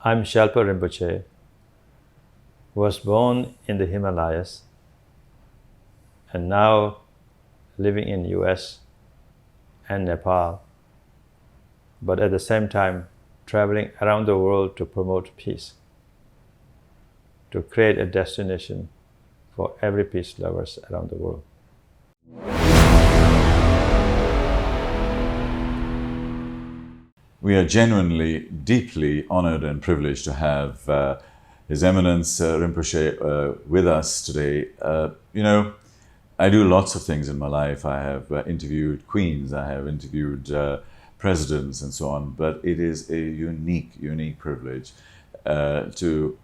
I'm Shyalpa Rinpoche, was born in the Himalayas and now living in US and Nepal, but at the same time traveling around the world to promote peace, to create a destination for every peace lovers around the world. We are genuinely, deeply honored and privileged to have His Eminence Rinpoche with us today. I do lots of things in my life. I have interviewed queens, I have interviewed presidents and so on, but it is a unique privilege to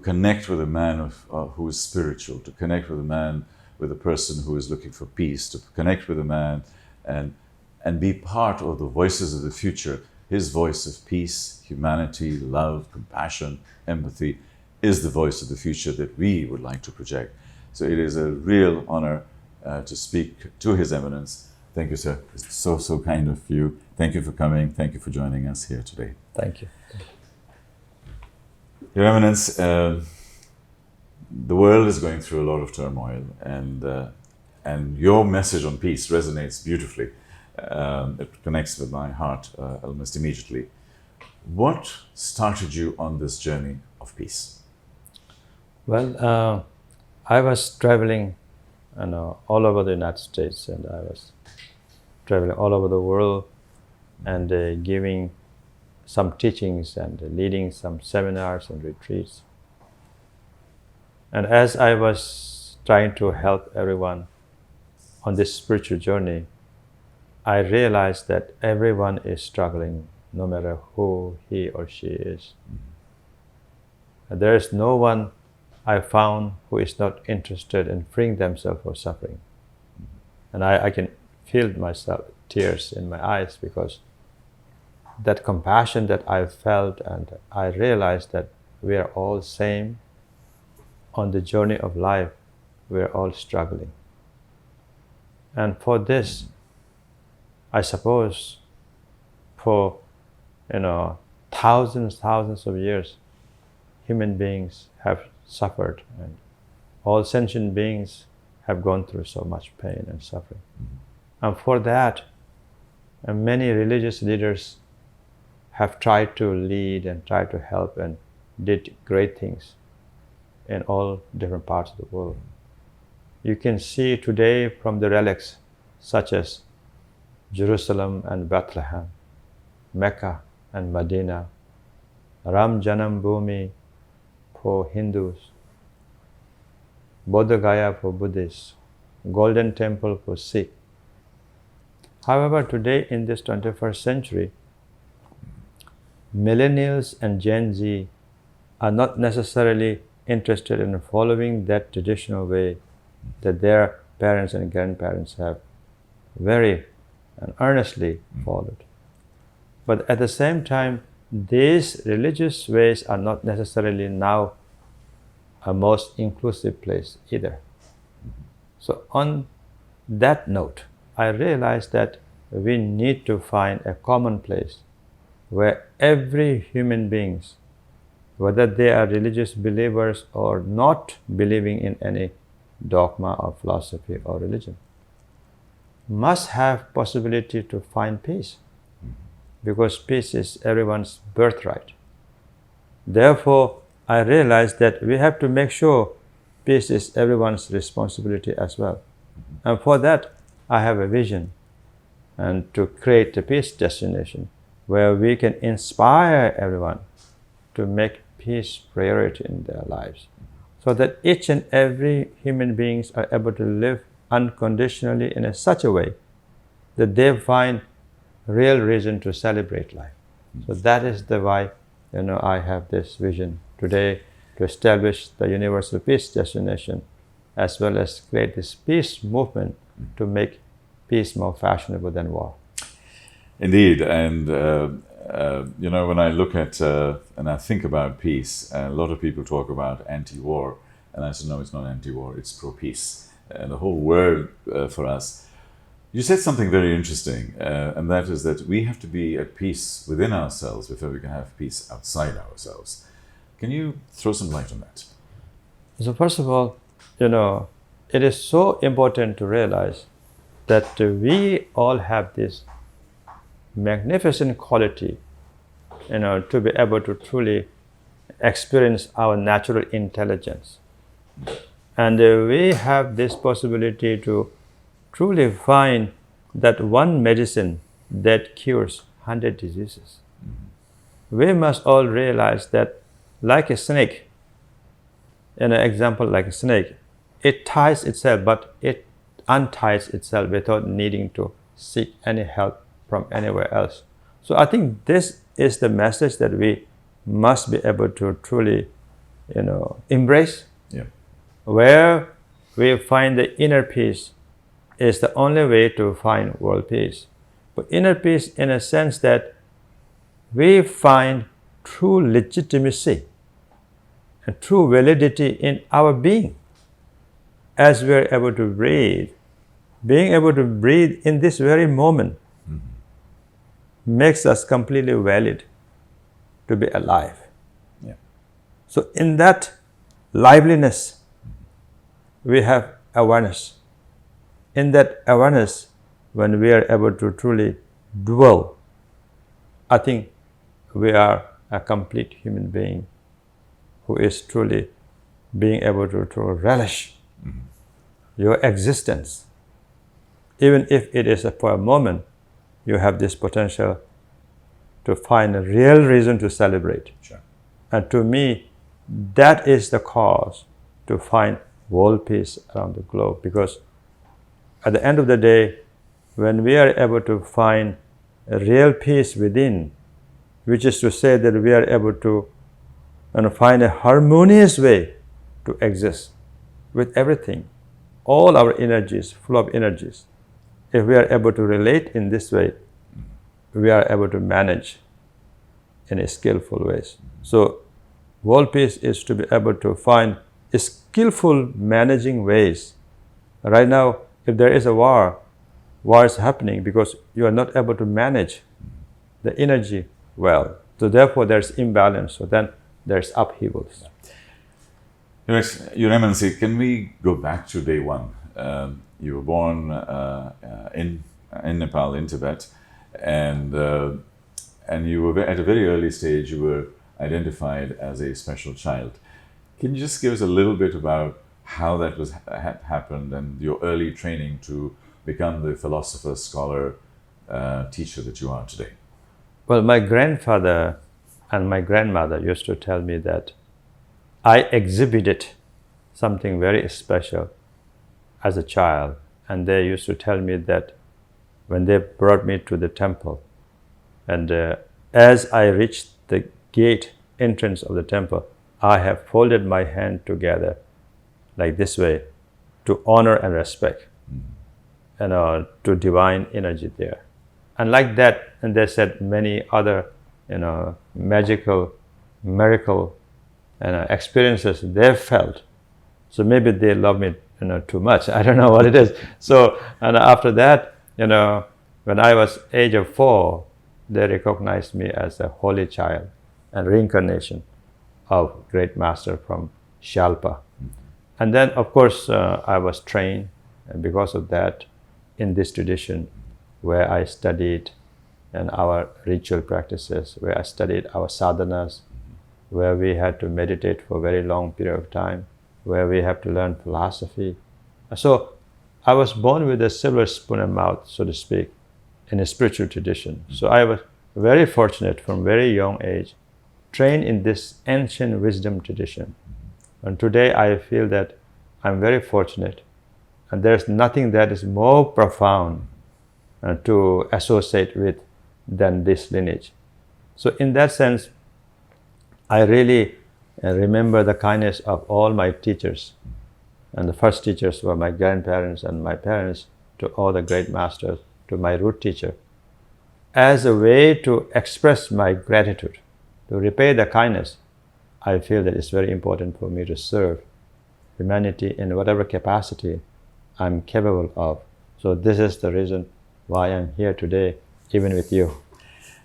connect with a man who is spiritual, to connect with a man, with a person who is looking for peace, to connect with a man and be part of the voices of the future. His voice of peace, humanity, love, compassion, empathy is the voice of the future that we would like to project. So it is a real honor to speak to His Eminence. Thank you, sir. It's so kind of you. Thank you for coming. Thank you for joining us here today. Thank you. Your Eminence, the world is going through a lot of turmoil, and your message on peace resonates beautifully. It connects with my heart almost immediately. What started you on this journey of peace? Well, I was traveling all over the United States, and I was traveling all over the world and giving some teachings and leading some seminars and retreats. And as I was trying to help everyone on this spiritual journey, I realized that everyone is struggling, no matter who he or she is. And there is no one I found who is not interested in freeing themselves from suffering. And I can feel myself, tears in my eyes, because that compassion that I felt, and I realized that we are all same on the journey of life. We are all struggling. And for this, I suppose for thousands of years, human beings have suffered, and all sentient beings have gone through so much pain and suffering. And for that, many religious leaders have tried to lead and tried to help and did great things in all different parts of the world. You can see today from the relics such as Jerusalem and Bethlehem, Mecca and Medina, Ram Janam Bhoomi for Hindus, Bodh Gaya for Buddhists, Golden Temple for Sikh. However, today in this 21st century, millennials and Gen Z are not necessarily interested in following that traditional way that their parents and grandparents have very and earnestly followed. But at the same time, these religious ways are not necessarily now a most inclusive place either. So on that note, I realized that we need to find a common place where every human beings, whether they are religious believers or not believing in any dogma or philosophy or religion, must have possibility to find peace, because peace is everyone's birthright. Therefore, I realized that we have to make sure peace is everyone's responsibility as well. And for that, I have a vision, and to create a peace destination where we can inspire everyone to make peace priority in their lives, so that each and every human beings are able to live unconditionally in such a way that they find real reason to celebrate life. So that is the why I have this vision today, to establish the universal peace destination, as well as create this peace movement to make peace more fashionable than war. Indeed, and when I look at and I think about peace, a lot of people talk about anti-war, and I said, no, it's not anti-war, it's pro-peace. And the whole word for us You said something very interesting, and that is that we have to be at peace within ourselves before we can have peace outside ourselves. Can you throw some light on that? So first of all, it is so important to realize that we all have this magnificent quality, to be able to truly experience our natural intelligence. And we have this possibility to truly find that one medicine that cures 100 diseases. We must all realize that, like a snake, in an example like a snake, it ties itself, but it unties itself without needing to seek any help from anywhere else. So I think this is the message that we must be able to truly, embrace. Yeah. Where we find the inner peace is the only way to find world peace. But inner peace in a sense that we find true legitimacy and true validity in our being as we are able to breathe. Being able to breathe in this very moment makes us completely valid to be alive. Yeah. So in that liveliness, we have awareness. In that awareness, when we are able to truly dwell, I think we are a complete human being who is truly being able to relish your existence. Even if it is for a moment, you have this potential to find a real reason to celebrate. Sure. And to me, that is the cause to find world peace around the globe. Because at the end of the day, when we are able to find a real peace within, which is to say that we are able to find a harmonious way to exist with everything, all our energies, flow of energies. If we are able to relate in this way, we are able to manage in a skillful ways. So world peace is to be able to find skillful managing ways. Right now, if there is a war is happening because you are not able to manage the energy well. So therefore there's imbalance. So then there's upheavals. Your Eminency, can we go back to day one? You were born in Nepal, in Tibet, and you were at a very early stage. You were identified as a special child. Can you just give us a little bit about how that was happened and your early training to become the philosopher, scholar, teacher that you are today? Well, my grandfather and my grandmother used to tell me that I exhibited something very special as a child, and they used to tell me that when they brought me to the temple, and as I reached the gate entrance of the temple, I have folded my hand together like this way to honor and respect, to divine energy there. And like that, and they said many other, magical, miracle, experiences they felt. So maybe they love me, too much. I don't know what it is. So, and after that, when I was age of 4, they recognized me as a holy child and reincarnation of great master from Shyalpa. And then, of course, I was trained, and because of that, in this tradition, where I studied our ritual practices, where I studied our sadhanas, where we had to meditate for a very long period of time, where we have to learn philosophy. So I was born with a silver spoon in mouth, so to speak, in a spiritual tradition. So I was very fortunate from very young age, trained in this ancient wisdom tradition. And today I feel that I'm very fortunate, and there's nothing that is more profound to associate with than this lineage. So in that sense, I really remember the kindness of all my teachers. And the first teachers were my grandparents and my parents, to all the great masters, to my root teacher, as a way to express my gratitude, to repay the kindness. I feel that it's very important for me to serve humanity in whatever capacity I'm capable of, So this is the reason why I'm here today, even with you.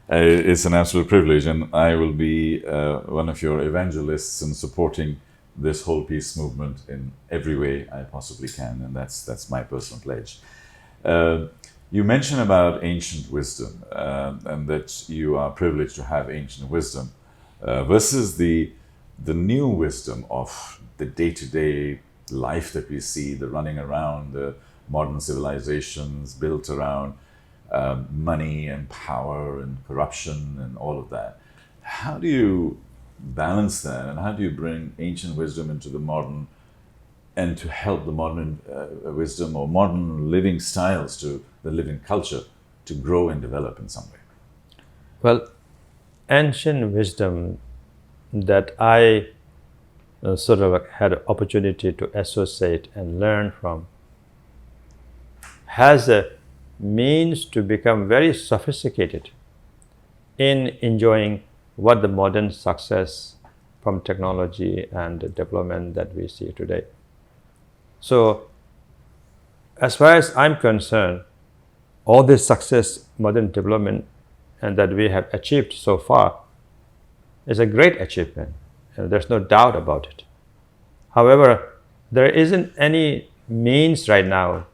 It's an absolute privilege, and I will be one of your evangelists in supporting this whole peace movement in every way I possibly can, and that's my personal pledge. You mentioned about ancient wisdom, and that you are privileged to have ancient wisdom versus the new wisdom of the day-to-day life that we see, the running around, the modern civilizations built around money and power and corruption and all of that. How do you balance that, and how do you bring ancient wisdom into the modern, and to help the modern wisdom or modern living styles, to the living culture, to grow and develop in some way? Well, ancient wisdom that I sort of had an opportunity to associate and learn from has a means to become very sophisticated in enjoying what the modern success from technology and development that we see today. So, as far as I'm concerned, all this success, modern development, and that we have achieved so far is a great achievement, and there's no doubt about it. However, there isn't any means right now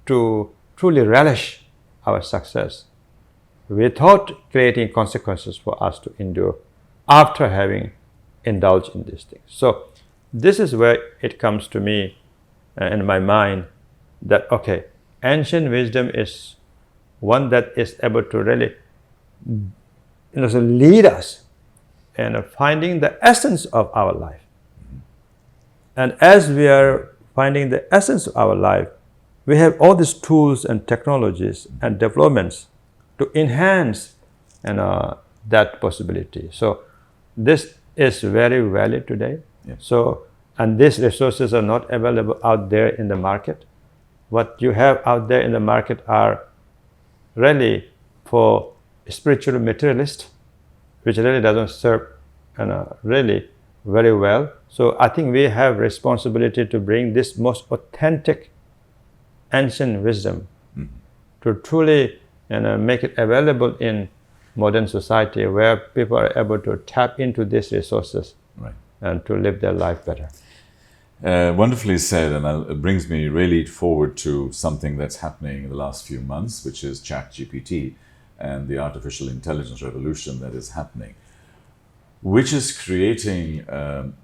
to truly relish our success without creating consequences for us to endure after having indulged in these things. So this is where it comes to me in my mind that, okay, ancient wisdom is one that is able to really so lead us in finding the essence of our life. And as we are finding the essence of our life, we have all these tools and technologies and developments to enhance that possibility. So this is very valid today. Yeah. So, and these resources are not available out there in the market. What you have out there in the market are really for spiritual materialists, which really doesn't serve really very well. So I think we have responsibility to bring this most authentic ancient wisdom to truly make it available in modern society, where people are able to tap into these resources, right, and to live their life better. Wonderfully said, and it brings me really forward to something that's happening in the last few months, which is ChatGPT and the artificial intelligence revolution that is happening, which is creating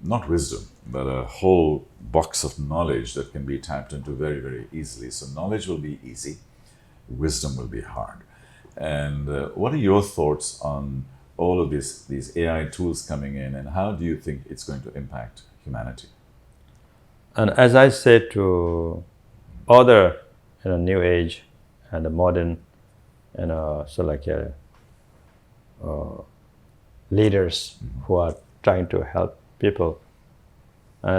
not wisdom, but a whole box of knowledge that can be tapped into very, very easily. So knowledge will be easy, wisdom will be hard. And what are your thoughts on all of these AI tools coming in, and how do you think it's going to impact humanity? And as I said to other new age and the modern leaders who are trying to help people,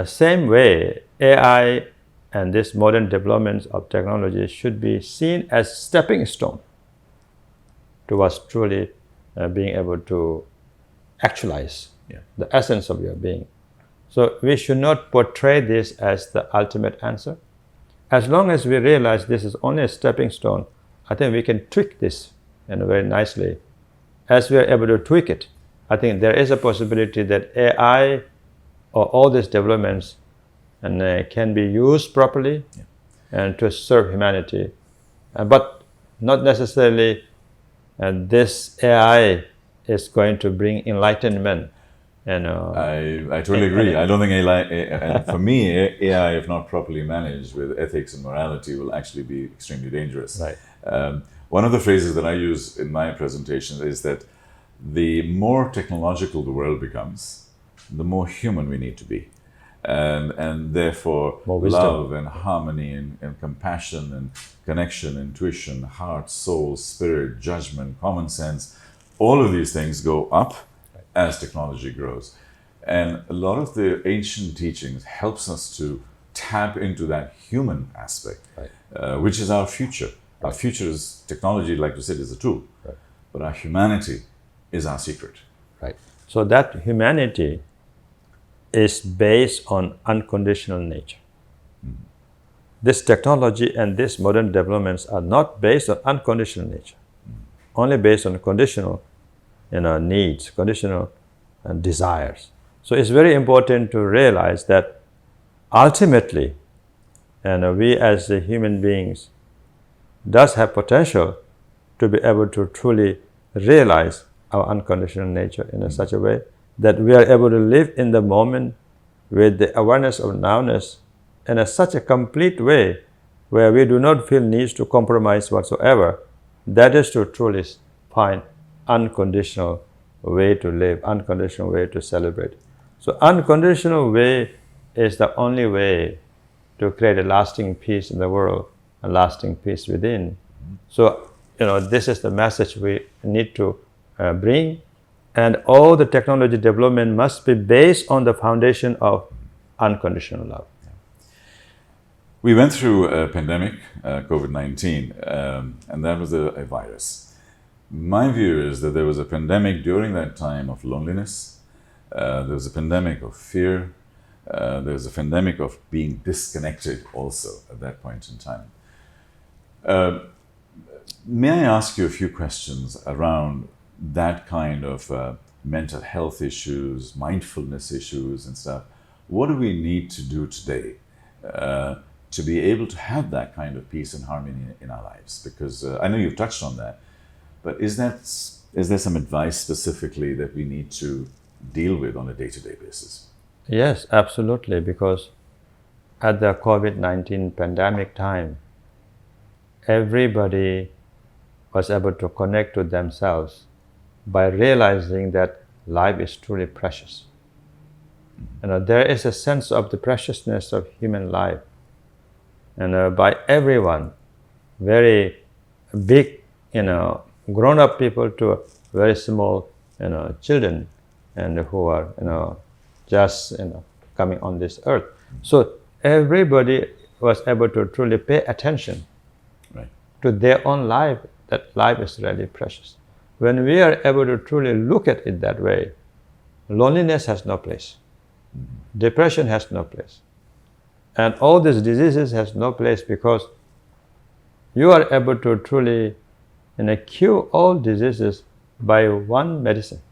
same way AI and this modern developments of technology should be seen as stepping stone towards truly being able to actualize the essence of your being. So we should not portray this as the ultimate answer. As long as we realize this is only a stepping stone, I think we can tweak this very nicely. As we are able to tweak it, I think there is a possibility that AI or all these developments can be used properly and to serve humanity, but not necessarily this AI is going to bring enlightenment. I totally agree. I don't think AI, for me, AI, if not properly managed with ethics and morality, will actually be extremely dangerous. Right. One of the phrases that I use in my presentation is that the more technological the world becomes, the more human we need to be. And therefore, love and harmony and compassion and connection, intuition, heart, soul, spirit, judgment, common sense, all of these things go up as technology grows. And a lot of the ancient teachings helps us to tap into that human aspect, which is our future. Our future is technology, like you said, is a tool, but our humanity is our secret. Right. So that humanity is based on unconditional nature. this technology and these modern developments are not based on unconditional nature, only based on conditional needs, conditional desires. So it's very important to realize that ultimately, we as the human beings does have potential to be able to truly realize our unconditional nature in such a way that we are able to live in the moment with the awareness of nowness in such a complete way where we do not feel needs to compromise whatsoever. That is to truly find unconditional way to live, unconditional way to celebrate. So unconditional way is the only way to create a lasting peace in the world, a lasting peace within. So, this is the message we need to bring. And all the technology development must be based on the foundation of unconditional love. We went through a pandemic, COVID-19, and that was a virus. My view is that there was a pandemic during that time of loneliness. There was a pandemic of fear. There was a pandemic of being disconnected also at that point in time. May I ask you a few questions around that kind of mental health issues, mindfulness issues and stuff? What do we need to do today to be able to have that kind of peace and harmony in our lives? Because I know you've touched on that, but is there some advice specifically that we need to deal with on a day-to-day basis? Yes, absolutely, because at the COVID-19 pandemic time, everybody was able to connect to themselves by realizing that life is truly precious. There is a sense of the preciousness of human life, and by everyone, very big, grown-up people to very small, children, and who are, just, coming on this earth. So everybody was able to truly pay attention to their own life, that life is really precious. When we are able to truly look at it that way, loneliness has no place. Depression has no place. And all these diseases has no place, because you are able to truly cure all diseases by one medicine.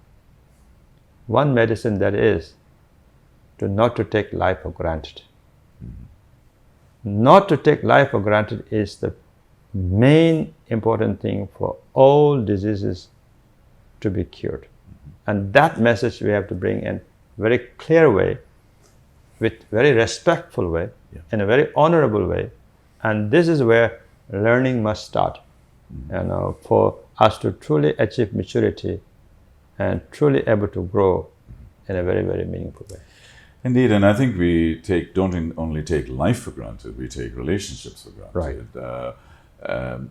One medicine, that is to not to take life for granted. Not to take life for granted is the main important thing for all diseases to be cured. And that message we have to bring in very clear way, with very respectful way, in a very honorable way. And this is where learning must start, for us to truly achieve maturity and truly able to grow in a very, very meaningful way. Indeed, and I think we don't only take life for granted, we take relationships for granted. Right.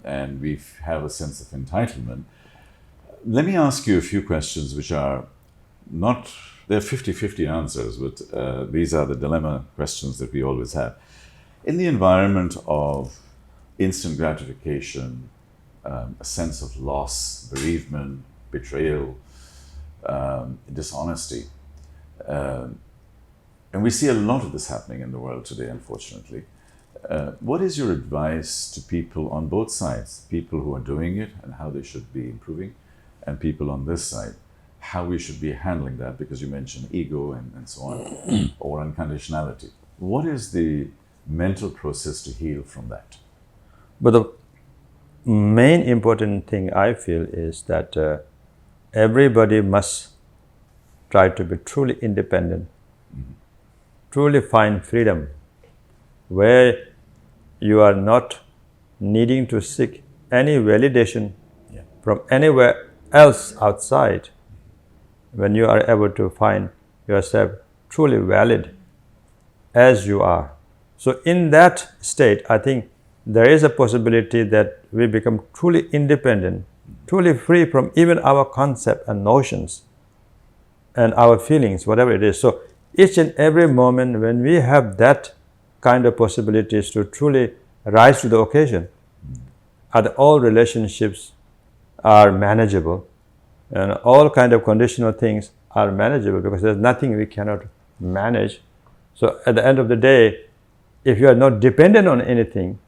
And we have a sense of entitlement. Let me ask you a few questions which are not, they're 50-50 answers, but these are the dilemma questions that we always have. In the environment of instant gratification, a sense of loss, bereavement, betrayal, dishonesty, and we see a lot of this happening in the world today, unfortunately. What is your advice to people on both sides, people who are doing it and how they should be improving, and people on this side, how we should be handling that, because you mentioned ego and so on, or unconditionality. What is the mental process to heal from that? But the main important thing I feel is that everybody must try to be truly independent, truly find freedom, where you are not needing to seek any validation from anywhere else outside, when you are able to find yourself truly valid as you are. So in that state, I think there is a possibility that we become truly independent, truly free from even our concept and notions and our feelings, whatever it is. So each and every moment when we have that kind of possibilities to truly rise to the occasion, and all relationships are manageable, and all kind of conditional things are manageable, because there's nothing we cannot manage. So at the end of the day, if you are not dependent on anything,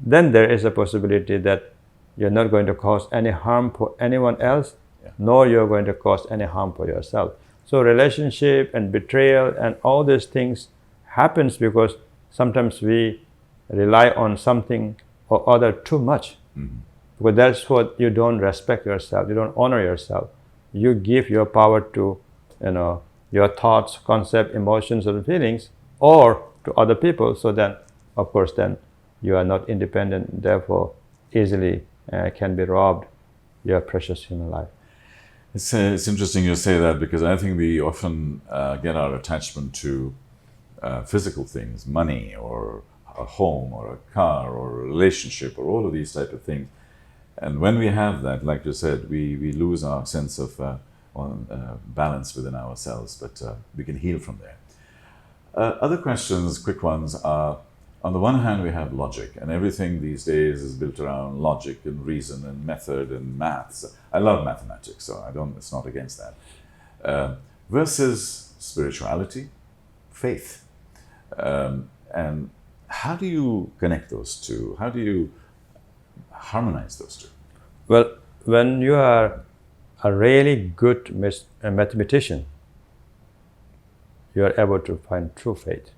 then there is a possibility that you're not going to cause any harm for anyone else, nor you're going to cause any harm for yourself. So relationship and betrayal and all these things happens because sometimes we rely on something or other too much. Because that's what you don't respect yourself, you don't honor yourself. You give your power to, your thoughts, concepts, emotions, or feelings, or to other people. So then, of course, then you are not independent. Therefore, easily can be robbed your precious human life. It's interesting you say that, because I think we often get our attachment to physical things, money or a home or a car or a relationship or all of these type of things. And when we have that, like you said, we lose our sense of balance within ourselves, but we can heal from there. Other questions, quick ones, are, on the one hand, we have logic, and everything these days is built around logic and reason and method and maths. I love mathematics, so it's not against that. Versus spirituality, faith. And how do you connect those two? How do you harmonize those two? Well, when you are a really good mathematician, you are able to find true faith.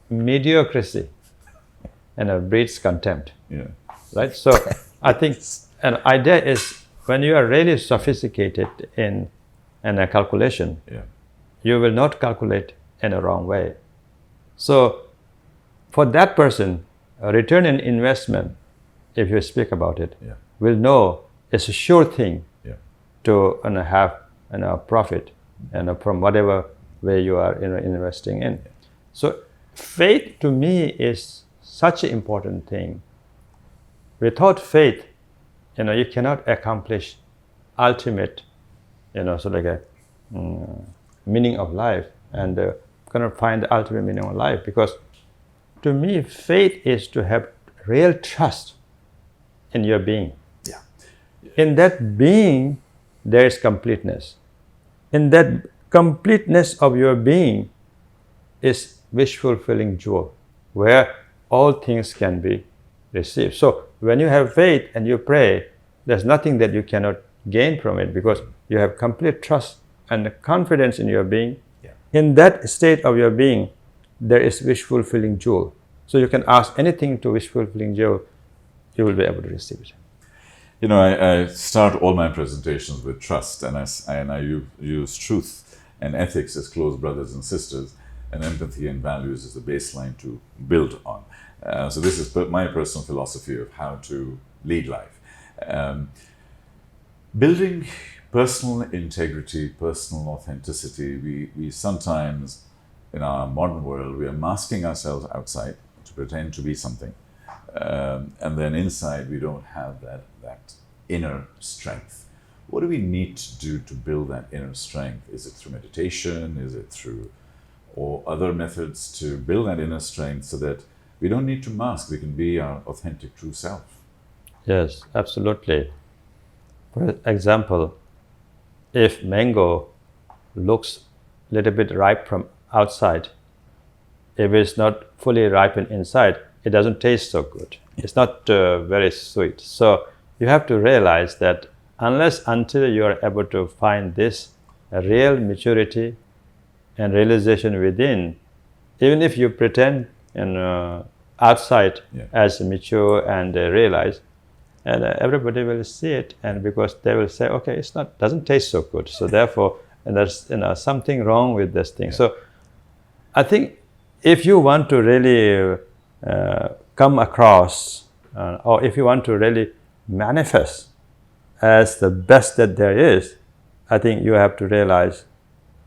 Mediocrity breeds contempt. Right? So I think an idea is, when you are really sophisticated in a calculation, you will not calculate in a wrong way. So for that person, a return in investment, if you speak about it, will know it's a sure thing to have profit from whatever way you are investing in. So faith to me is such an important thing. Without faith, you cannot accomplish ultimate, meaning of life, and cannot find the ultimate meaning of life. Because to me, faith is to have real trust in your being. In that being, there is completeness. In that completeness of your being is wish-fulfilling joy, where all things can be received. So when you have faith and you pray, there's nothing that you cannot gain from it, because you have complete trust and confidence in your being. In that state of your being, there is wish-fulfilling joy. So you can ask anything to wish-fulfilling joy, you will be able to receive it. I start all my presentations with trust, and I use truth and ethics as close brothers and sisters, and empathy and values as the baseline to build on. So this is my personal philosophy of how to lead life. Building personal integrity, personal authenticity, we sometimes, in our modern world, we are masking ourselves outside to pretend to be something. And then inside, we don't have that inner strength. What do we need to do to build that inner strength? Is it through meditation? Is it through or other methods to build that inner strength, so that we don't need to mask, we can be our authentic true self? Yes, absolutely. For example, if mango looks a little bit ripe from outside, if it's not fully ripened inside, it doesn't taste so good. It's not very sweet. So you have to realize that until you are able to find this real maturity and realization within, even if you pretend outside as mature and realize, and everybody will see it, and because they will say, okay, doesn't taste so good. So therefore, and there's something wrong with this thing. So I think if you want to really come across, or if you want to really manifest as the best that there is, I think you have to realize,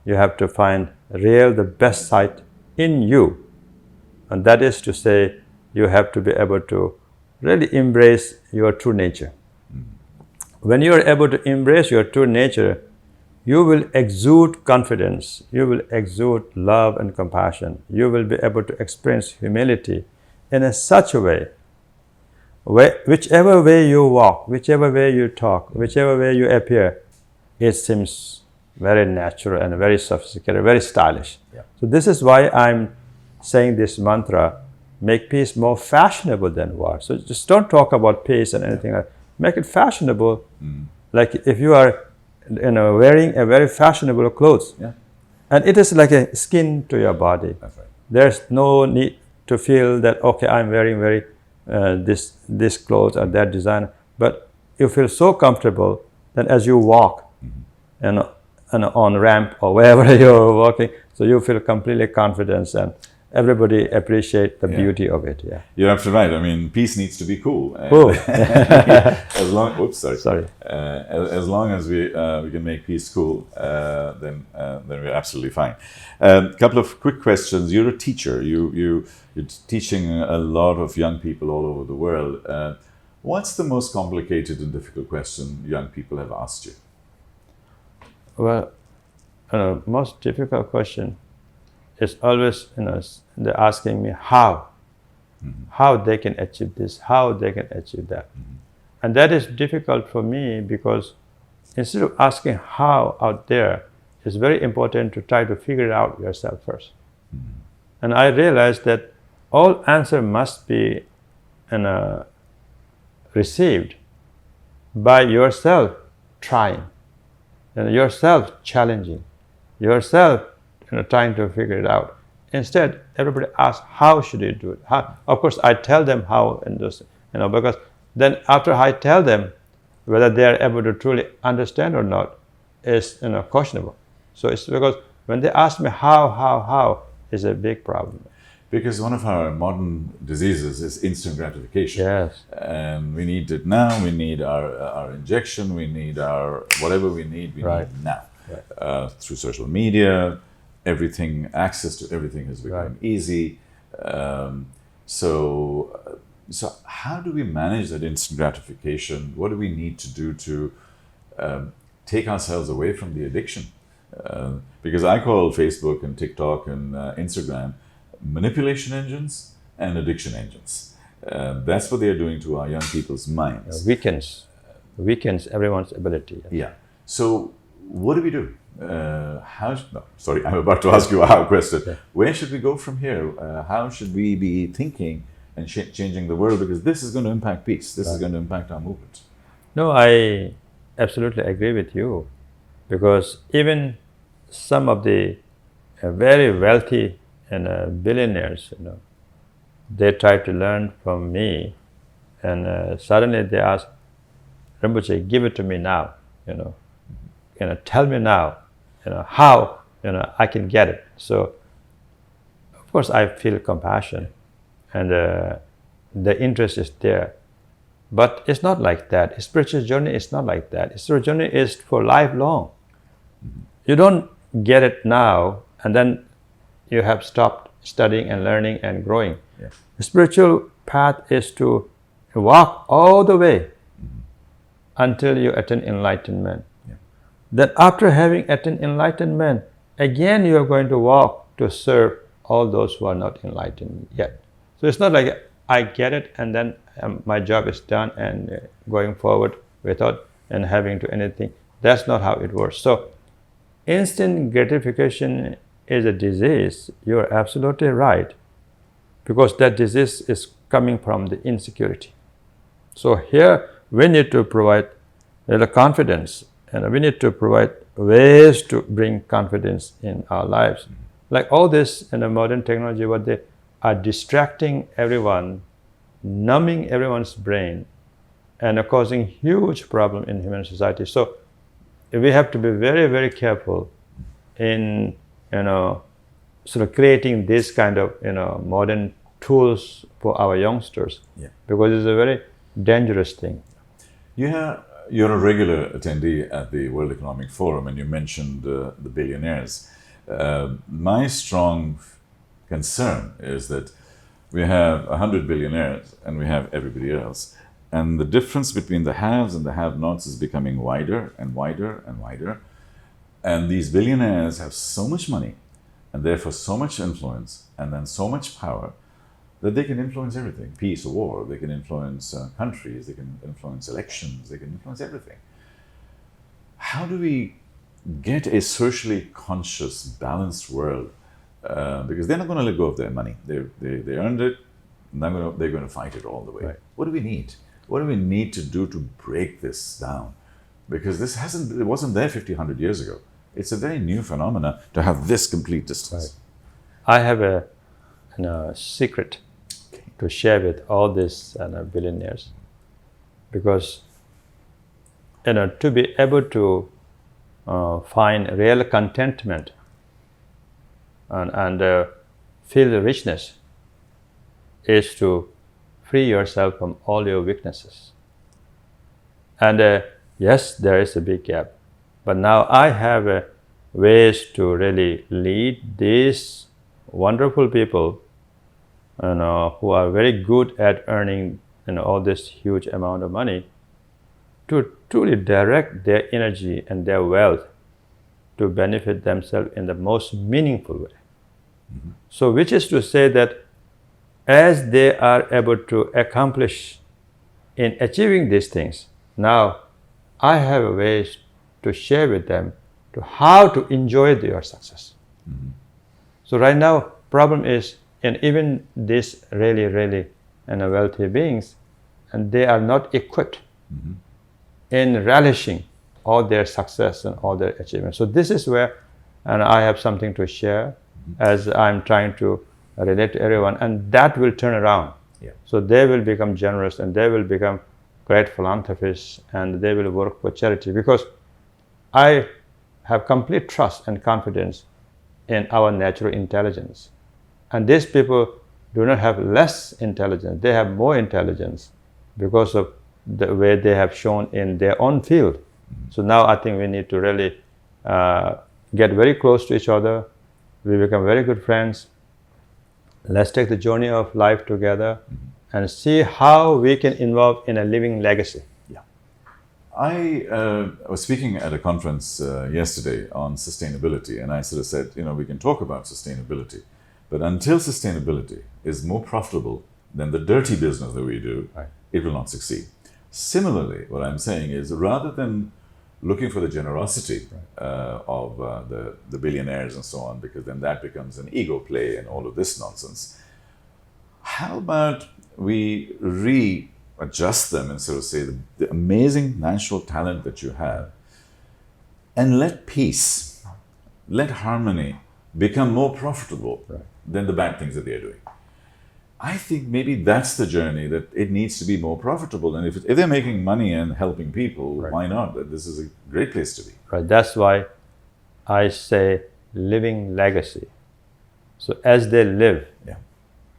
you have to find the best side in you. And that is to say, you have to be able to really embrace your true nature. When you are able to embrace your true nature, you will exude confidence, you will exude love and compassion, you will be able to experience humility in such a way, whichever way you walk, whichever way you talk, whichever way you appear, it seems very natural and very sophisticated, very stylish. Yeah. So this is why I'm saying this mantra, make peace more fashionable than war. So just don't talk about peace and anything else. Make it fashionable. Like if you are wearing a very fashionable clothes, Yeah. and it is like a skin to your body. That's right. There's no need to feel that, okay, I'm wearing very this clothes or that design, but you feel so comfortable that as you walk and on ramp or wherever you're walking, so you feel completely confident and everybody appreciate the beauty of it. Yeah. You're absolutely right. I mean, peace needs to be cool. Cool. As long, oops, sorry. Sorry. As long as we can make peace cool, then we're absolutely fine. A couple of quick questions. You're a teacher. You're teaching a lot of young people all over the world. What's the most complicated and difficult question young people have asked you? Well, most difficult question is always, they're asking me how they can achieve this, how they can achieve that. And that is difficult for me because instead of asking how out there, it's very important to try to figure it out yourself first. And I realized that all answer must be received by yourself trying, and yourself challenging, yourself trying to figure it out. Instead, everybody asks, how should you do it? How? Of course, I tell them how, and this, because then after I tell them, whether they are able to truly understand or not is questionable. So it's because when they ask me how is a big problem. Because one of our modern diseases is instant gratification. Yes. And we need it now. We need our injection. We need our whatever we need. We Right. need now. Right. Through social media, access to everything has become easy. So how do we manage that instant gratification? What do we need to do to take ourselves away from the addiction? Because I call Facebook and TikTok and Instagram manipulation engines and addiction engines. That's what they're doing to our young people's minds. Weakens everyone's ability. Yeah. So what do we do? I'm about to ask you a how question. Where should we go from here? How should we be thinking and changing the world? Because this is going to impact peace. This is going to impact our movement. No, I absolutely agree with you, because even some of the very wealthy and billionaires, they try to learn from me, and suddenly they ask, Rinpoche, give it to me now, tell me now, how, I can get it. So, of course, I feel compassion, and the interest is there. But it's not like that. A spiritual journey is not like that. A spiritual journey is for lifelong. You don't get it now, and then you have stopped studying and learning and growing. Yeah. The spiritual path is to walk all the way until you attain enlightenment. Yeah. Then after having attained enlightenment, again you are going to walk to serve all those who are not enlightened yet. So it's not like I get it and then my job is done and going forward without and having to anything. That's not how it works. So instant gratification is a disease. You're absolutely right, because that disease is coming from the insecurity. So here we need to provide the confidence, and we need to provide ways to bring confidence in our lives. Like all this in the modern technology, what they are distracting everyone, numbing everyone's brain, and are causing huge problem in human society. So we have to be very, very careful in sort of creating this kind of modern tools for our youngsters, because it's a very dangerous thing. You're a regular attendee at the World Economic Forum, and you mentioned the billionaires. My strong concern is that we have 100 billionaires and we have everybody else. And the difference between the haves and the have-nots is becoming wider and wider and wider. And these billionaires have so much money and therefore so much influence and then so much power that they can influence everything. Peace or war, they can influence countries, they can influence elections, they can influence everything. How do we get a socially conscious, balanced world, because they're not going to let go of their money. They earned it, and they're going to fight it all the way. Right. What do we need? What do we need to do to break this down? Because it wasn't there 50, 100 years ago. It's a very new phenomena to have this complete distance. Right. I have a secret to share with all these billionaires, because to be able to find real contentment and feel the richness is to free yourself from all your weaknesses. And yes, there is a big gap, but now I have ways to really lead these wonderful people, who are very good at earning all this huge amount of money, to truly direct their energy and their wealth to benefit themselves in the most meaningful way. Mm-hmm. So, which is to say that as they are able to accomplish in achieving these things, now I have ways to share with them to how to enjoy their success. Mm-hmm. So right now, problem is, and even these really wealthy beings, and they are not equipped mm-hmm. in relishing all their success and all their achievements. So this is where, and I have something to share mm-hmm. as I'm trying to relate to everyone, and that will turn around. Yeah. So they will become generous, and they will become great philanthropists, and they will work for charity, because I have complete trust and confidence in our natural intelligence. And these people do not have less intelligence, they have more intelligence because of the way they have shown in their own field. Mm-hmm. So now I think we need to really get very close to each other. We become very good friends. Let's take the journey of life together mm-hmm. and see how we can involve in a living legacy. Yeah. I was speaking at a conference yesterday on sustainability, and I sort of said, we can talk about sustainability, but until sustainability is more profitable than the dirty business that we do, right. It will not succeed. Similarly, what I'm saying is, rather than looking for the generosity right. Of the billionaires and so on, because then that becomes an ego play and all of this nonsense, how about we readjust them and sort of say the amazing natural talent that you have, and let peace, let harmony become more profitable right. than the bad things that they're doing. I think maybe that's the journey, that it needs to be more profitable. And if they're making money and helping people, right. why not? This is a great place to be. Right. That's why I say living legacy. So as they live, yeah.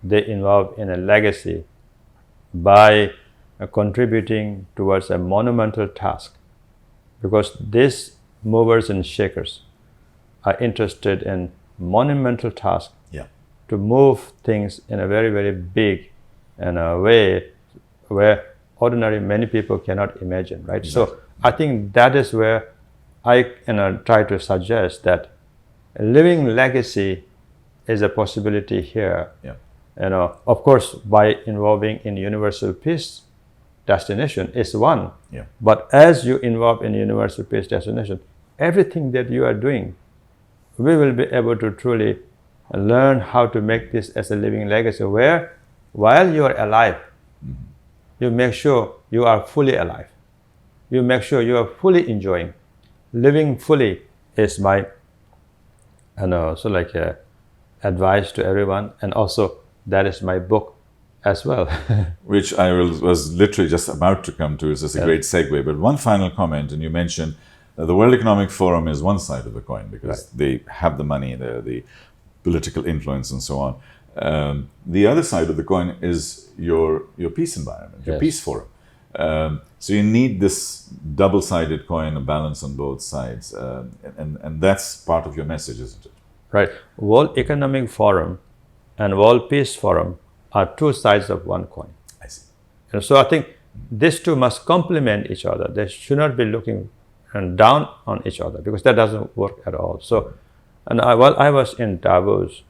they involve in a legacy by contributing towards a monumental task. Because these movers and shakers are interested in monumental tasks. Yeah. To move things in a very big way where ordinary many people cannot imagine, right? Exactly. So I think that is where I try to suggest that a living legacy is a possibility here. Yeah. Of course, by involving in universal peace destination is one. Yeah. But as you involve in universal peace destination, everything that you are doing, we will be able to truly learn how to make this as a living legacy, where while you are alive, mm-hmm. you make sure you are fully alive. You make sure you are fully enjoying. Living fully is my advice to everyone, and also that is my book as well. Which I was literally just about to come to. It's just a great segue. But one final comment, and you mentioned the World Economic Forum is one side of the coin, because right. they have the money, the political influence and so on. The other side of the coin is your peace environment, your yes. peace forum. So you need this double-sided coin, a balance on both sides. And that's part of your message, isn't it? Right. World Economic Forum and World Peace Forum are two sides of one coin. I see. And so I think these two must complement each other. They should not be looking down on each other, because that doesn't work at all. So, and while I was in Davos,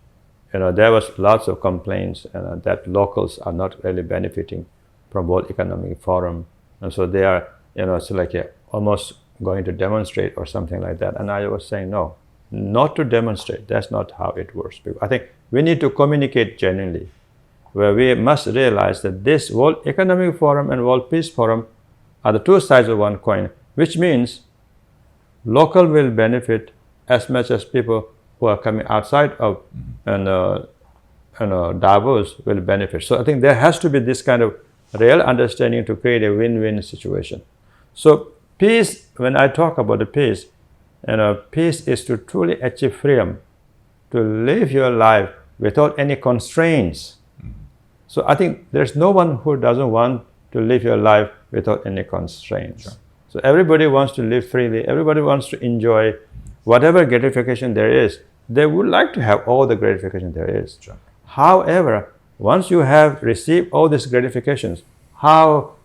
there was lots of complaints that locals are not really benefiting from World Economic Forum, and so they are, it's like almost going to demonstrate or something like that. And I was saying, no, not to demonstrate. That's not how it works. I think we need to communicate genuinely, where we must realize that this World Economic Forum and World Peace Forum are the two sides of one coin, which means local will benefit as much as people who are coming outside of Davos will benefit. So I think there has to be this kind of real understanding to create a win-win situation. So peace, when I talk about the peace, peace is to truly achieve freedom, to live your life without any constraints. So I think there's no one who doesn't want to live your life without any constraints. Sure. So everybody wants to live freely. Everybody wants to enjoy whatever gratification there is. They would like to have all the gratification there is. Sure. However, once you have received all these gratifications, how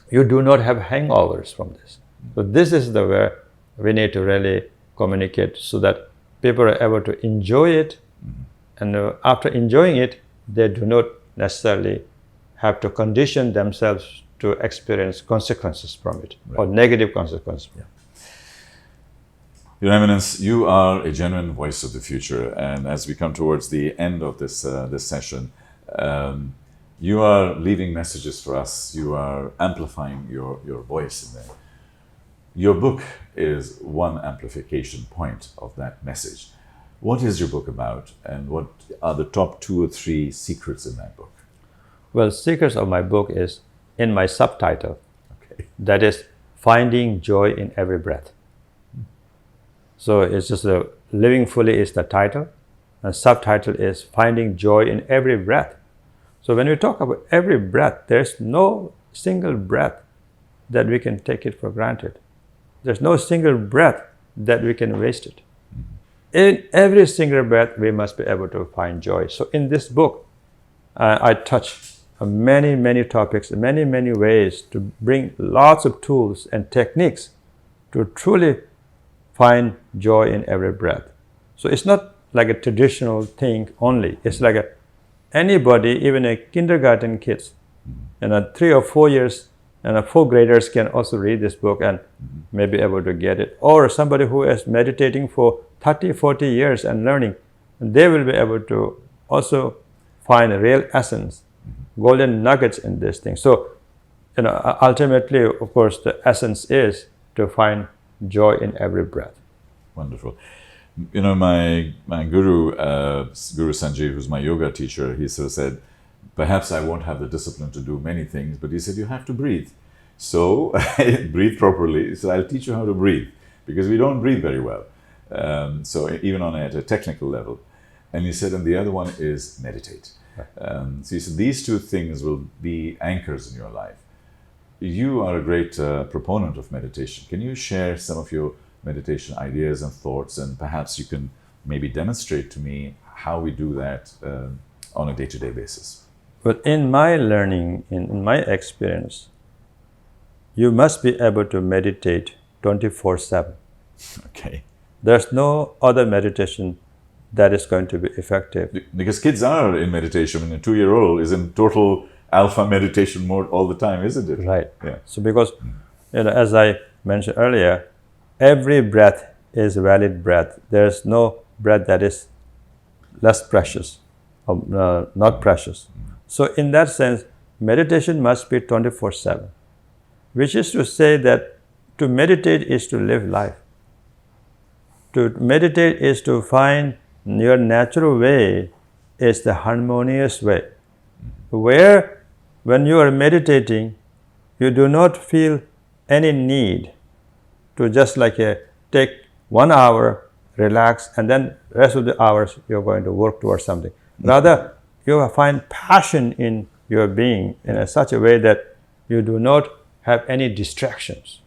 you do not have hangovers from this. So this is the where we need to really communicate so that people are able to enjoy it. And after enjoying it, they do not necessarily have to condition themselves to experience consequences from it, or negative consequences. Yeah. Your Eminence, you are a genuine voice of the future, and as we come towards the end of this session, you are leaving messages for us. You are amplifying your voice in there. Your book is one amplification point of that message. What is your book about, and what are the top 2 or 3 secrets in that book? Well, secrets of my book is in my subtitle. Okay. That is Finding Joy in Every Breath. So it's just Living Fully is the title, and subtitle is Finding Joy in Every Breath. So when we talk about every breath, there's no single breath that we can take it for granted. There's no single breath that we can waste it. In every single breath, we must be able to find joy. So in this book, I touch many, many topics, many, many ways to bring lots of tools and techniques to truly find joy in every breath. So it's not like a traditional thing only. It's like anybody, even a kindergarten kids, 3 or 4 years, and 4th graders can also read this book and may be able to get it. Or somebody who is meditating for 30, 40 years and learning, they will be able to also find a real essence, golden nuggets in this thing. So, ultimately, of course, the essence is to find joy in every breath. Wonderful. My guru, Guru Sanjeev, who's my yoga teacher, he sort of said, perhaps I won't have the discipline to do many things, but he said, you have to breathe. So, breathe properly. So I'll teach you how to breathe, because we don't breathe very well. So even at a technical level. And he said, and the other one is meditate. So he said, these 2 things will be anchors in your life. You are a great proponent of meditation. Can you share some of your meditation ideas and thoughts, and perhaps you can maybe demonstrate to me how we do that on a day-to-day basis? But in my learning, in my experience, you must be able to meditate 24/7. Okay. There's no other meditation that is going to be effective. Because kids are in meditation. I mean, a 2-year-old is in total alpha meditation mode all the time, isn't it? Right. Yeah. So because, as I mentioned earlier, every breath is a valid breath. There's no breath that is less precious or not precious. So in that sense, meditation must be 24/7, which is to say that to meditate is to live life. To meditate is to find your natural way is the harmonious way, where when you are meditating, you do not feel any need to just take 1 hour, relax, and then rest of the hours you're going to work towards something. Rather, you find passion in your being in such a way that you do not have any distractions.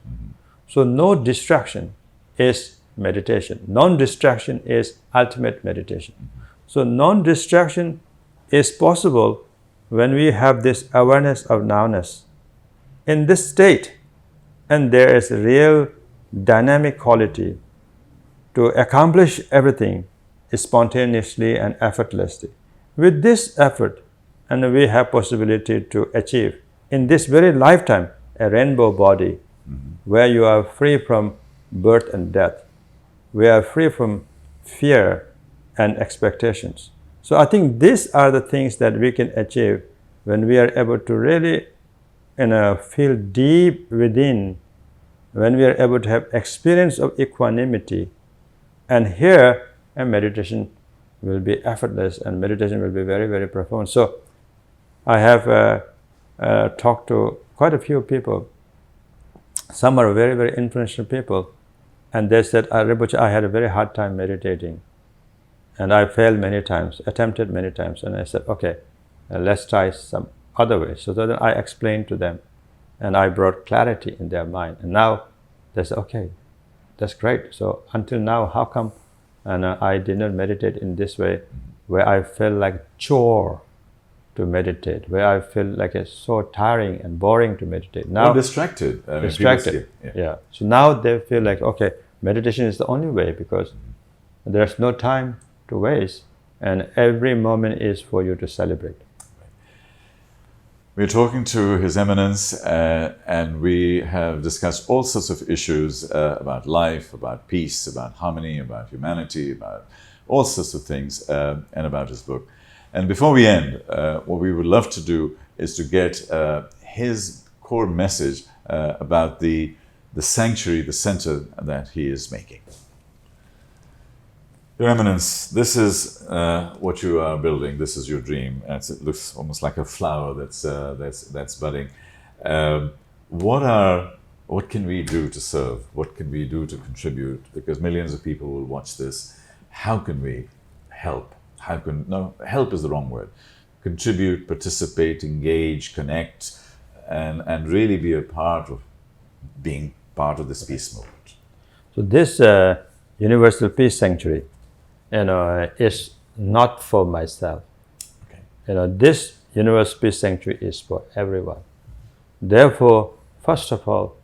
So no distraction is meditation. Non-distraction is ultimate meditation. So non-distraction is possible when we have this awareness of nowness. In this state, and there is a real dynamic quality to accomplish everything spontaneously and effortlessly. With this effort, and we have possibility to achieve in this very lifetime a rainbow body where you are free from birth and death, we are free from fear and expectations. So I think these are the things that we can achieve when we are able to really feel deep within, when we are able to have experience of equanimity. And here, a meditation will be effortless, and meditation will be very, very profound. So I have talked to quite a few people. Some are very, very influential people, and they said, Rinpoche, I had a very hard time meditating, and I failed many times, attempted many times. And I said, okay, let's try some other way. So then I explained to them, and I brought clarity in their mind. And now they said, okay, that's great. So until now, how come I did not meditate in this way, where I felt like chore to meditate, where I feel like it's so tiring and boring to meditate. Now, or distracted. Distracted, yeah. So now they feel like, okay, meditation is the only way, because there's no time to waste, and every moment is for you to celebrate. We're talking to His Eminence, and we have discussed all sorts of issues about life, about peace, about harmony, about humanity, about all sorts of things, and about his book. And before we end, what we would love to do is to get his core message about the sanctuary, the center that he is making. Your Eminence, this is what you are building. This is your dream. It looks almost like a flower that's budding. What can we do to serve? What can we do to contribute? Because millions of people will watch this. How can we help? Help is the wrong word. Contribute, participate, engage, connect, and really be a part of being part of this peace movement. So this Universal Peace Sanctuary, is not for myself. Okay. This Universal Peace Sanctuary is for everyone. Therefore, first of all,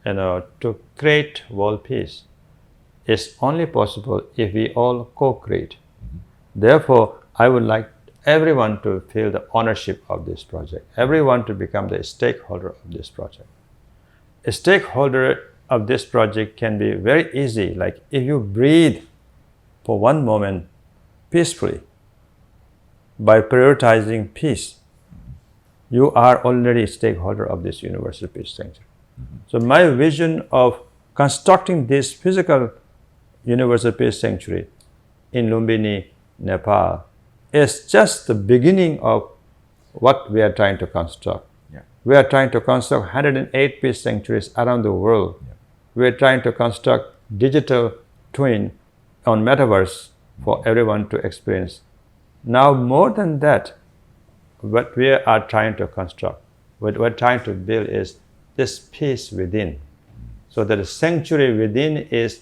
to create world peace is only possible if we all co-create. Therefore, I would like everyone to feel the ownership of this project, everyone to become the stakeholder of this project. A stakeholder of this project can be very easy, like if you breathe for one moment peacefully, by prioritizing peace, you are already a stakeholder of this Universal Peace Sanctuary. So my vision of constructing this physical Universal Peace Sanctuary in Lumbini, Nepal, is just the beginning of what we are trying to construct. Yeah. We are trying to construct 108 peace sanctuaries around the world. Yeah. We are trying to construct digital twin on metaverse for everyone to experience. Now, more than that, what we are trying to construct, what we're trying to build is this peace within. So that the sanctuary within is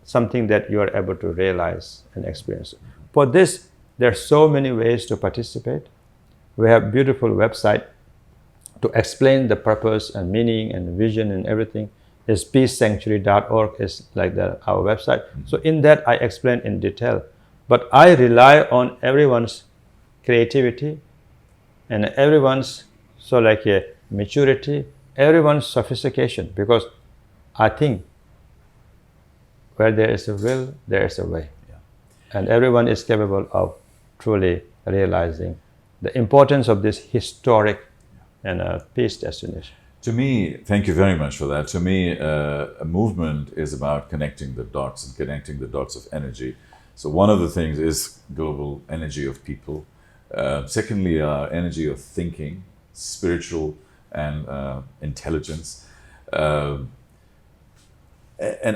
something that you are able to realize and experience. For this, there are so many ways to participate. We have a beautiful website to explain the purpose and meaning and vision and everything. Is peacesanctuary.org is like our website. So in that I explain in detail. But I rely on everyone's creativity and everyone's maturity, everyone's sophistication, because I think where there is a will, there is a way. Yeah. And everyone is capable of truly realizing the importance of this historic and peace destination. To me, thank you very much for that. To me, a movement is about connecting the dots and connecting the dots of energy. So one of the things is global energy of people. Secondly, energy of thinking, spiritual and intelligence. And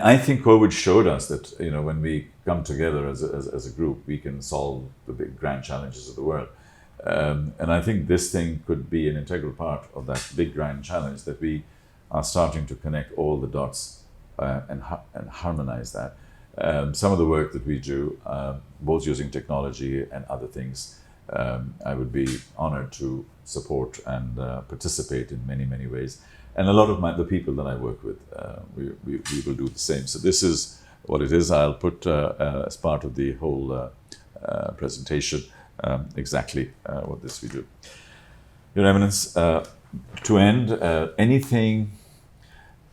I think COVID showed us that when we come together as a group, we can solve the big grand challenges of the world. And I think this thing could be an integral part of that big grand challenge, that we are starting to connect all the dots and harmonize that. Some of the work that we do, both using technology and other things, I would be honored to support and participate in many, many ways. And a lot of the people that I work with, we will do the same. So this is what it is. I'll put as part of the whole presentation exactly what this we do. Your Eminence, to end, anything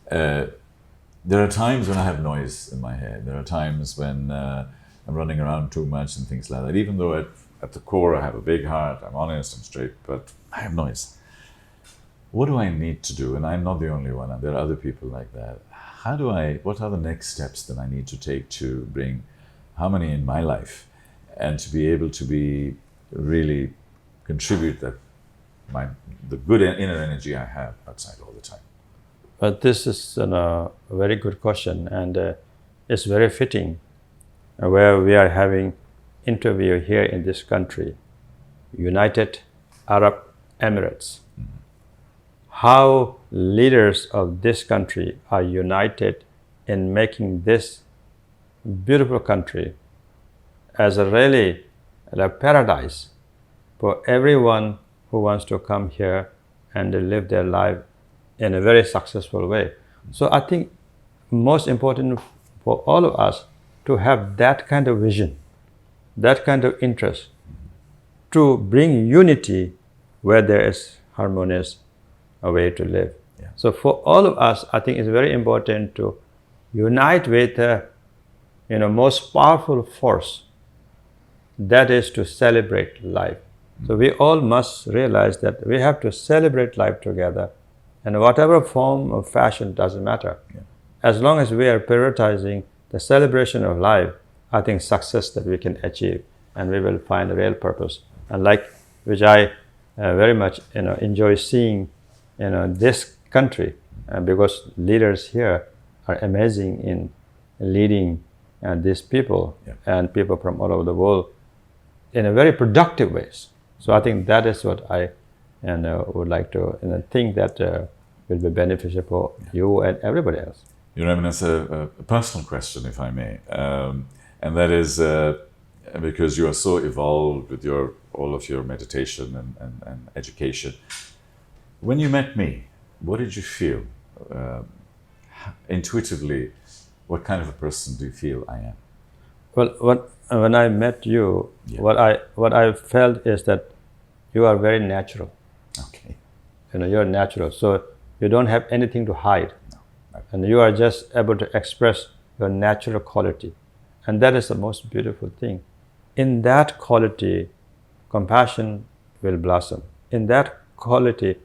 There are times when I have noise in my head. There are times when I'm running around too much and things like that. Even though at the core I have a big heart, I'm honest, I'm straight, but I have noise. What do I need to do? And I'm not the only one. There are other people like that. What are the next steps that I need to take to bring harmony in my life and to be able to really contribute the good inner energy I have outside all the time? But this is a very good question, and it's very fitting where we are having interview here in this country, United Arab Emirates. How leaders of this country are united in making this beautiful country as a paradise for everyone who wants to come here and live their life in a very successful way. So I think most important for all of us to have that kind of vision, that kind of interest, to bring unity where there is harmonious way to live. Yeah. So for all of us, I think it's very important to unite with the most powerful force, that is to celebrate life. So we all must realize that we have to celebrate life together, and whatever form or fashion doesn't matter. Yeah. As long as we are prioritizing the celebration of life, I think success that we can achieve, and we will find a real purpose. And which I very much enjoy seeing this country, because leaders here are amazing in leading these people. Yeah. And people from all over the world in a very productive ways. So I think that is what I would like to think that will be beneficial for you and everybody else. Your Eminence, a personal question, if I may, and that is because you are so evolved with all of your meditation and education. When you met me, what did you feel? Intuitively, what kind of a person do you feel I am? Well, when I met you, Yeah. what I felt is that you are very natural. Okay. You're natural, so you don't have anything to hide, No. and you are just able to express your natural quality, and that is the most beautiful thing. In that quality, compassion will blossom. In that quality,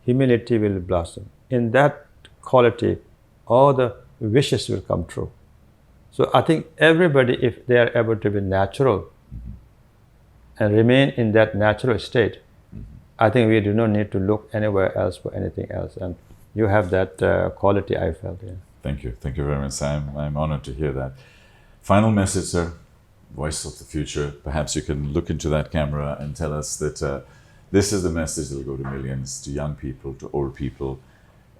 humility will blossom. In that quality, all the wishes will come true. So I think everybody, if they are able to be natural and remain in that natural state, I think we do not need to look anywhere else for anything else. And you have that quality, I felt. Yeah. Thank you. Thank you very much. I'm honored to hear that. Final message, sir. Voice of the future. Perhaps you can look into that camera and tell us that this is the message that will go to millions, to young people, to old people.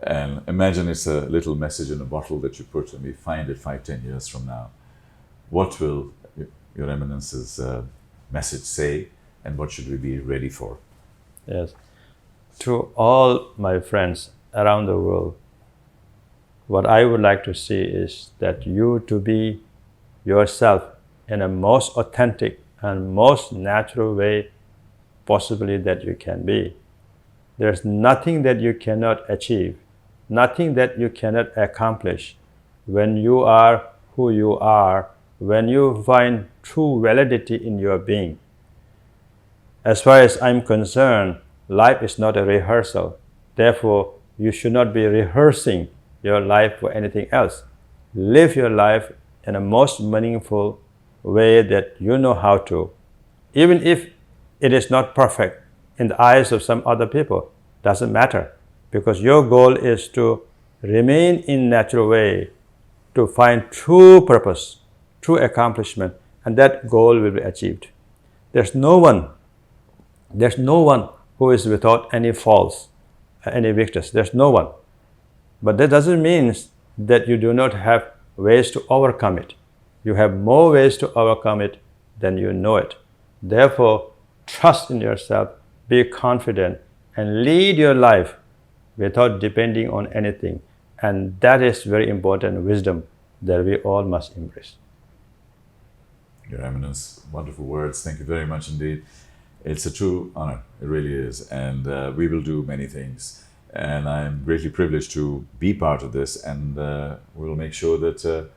And imagine it's a little message in a bottle that you put and we find it 5-10 years from now. What will Your Eminence's message say, and what should we be ready for? Yes. To all my friends around the world, what I would like to see is that you to be yourself in a most authentic and most natural way possibly that you can be. There's nothing that you cannot achieve, nothing that you cannot accomplish when you are who you are, when you find true validity in your being. As far as I'm concerned, life is not a rehearsal. Therefore, you should not be rehearsing your life for anything else. Live your life in a most meaningful way that you know how to. Even if it is not perfect in the eyes of some other people, doesn't matter, because your goal is to remain in natural way, to find true purpose, true accomplishment, and that goal will be achieved. There's no one who is without any faults, any weakness. There's no one. But that doesn't mean that you do not have ways to overcome it. You have more ways to overcome it than you know it. Therefore, trust in yourself, be confident, and lead your life without depending on anything. And that is very important wisdom that we all must embrace. Your Eminence, wonderful words. Thank you very much indeed. It's a true honor. It really is. And we will do many things And I'm greatly privileged to be part of this, and we'll make sure that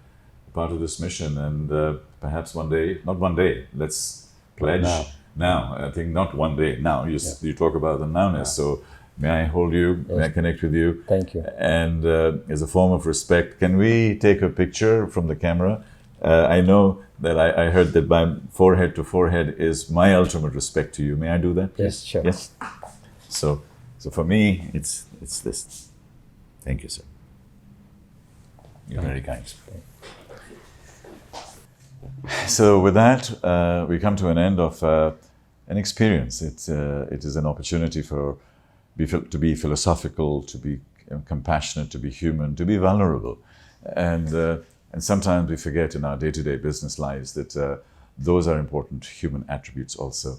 part of this mission, and perhaps one day, not one day, let's pledge now. I think not one day, now. You talk about the nowness, so may I hold you, may I connect with you? Thank you. And as a form of respect, can we take a picture from the camera? I know that I heard that my forehead to forehead is my ultimate respect to you. May I do that, please? Yes, sure. Yes. So for me, it's this. Thank you, sir. You're very kind. So with that, we come to an end of an experience. It is an opportunity to be philosophical, to be compassionate, to be human, to be vulnerable, and sometimes we forget in our day-to-day business lives that those are important human attributes also.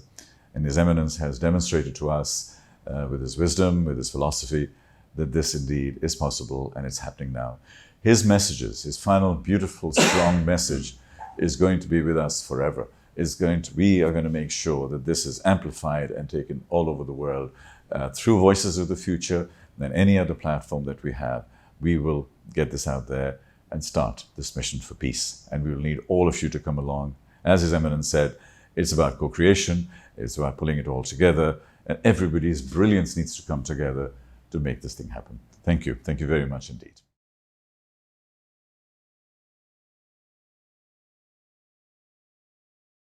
And His Eminence has demonstrated to us with his wisdom, with his philosophy, that this indeed is possible, and it's happening now. His messages, his final beautiful, strong message is going to be with us forever. We are going to make sure that this is amplified and taken all over the world through Voices of the Future and any other platform that we have. We will get this out there and start this mission for peace. And we will need all of you to come along. As His Eminence said, it's about co-creation, it's about pulling it all together, and everybody's brilliance needs to come together to make this thing happen. Thank you. Thank you very much indeed.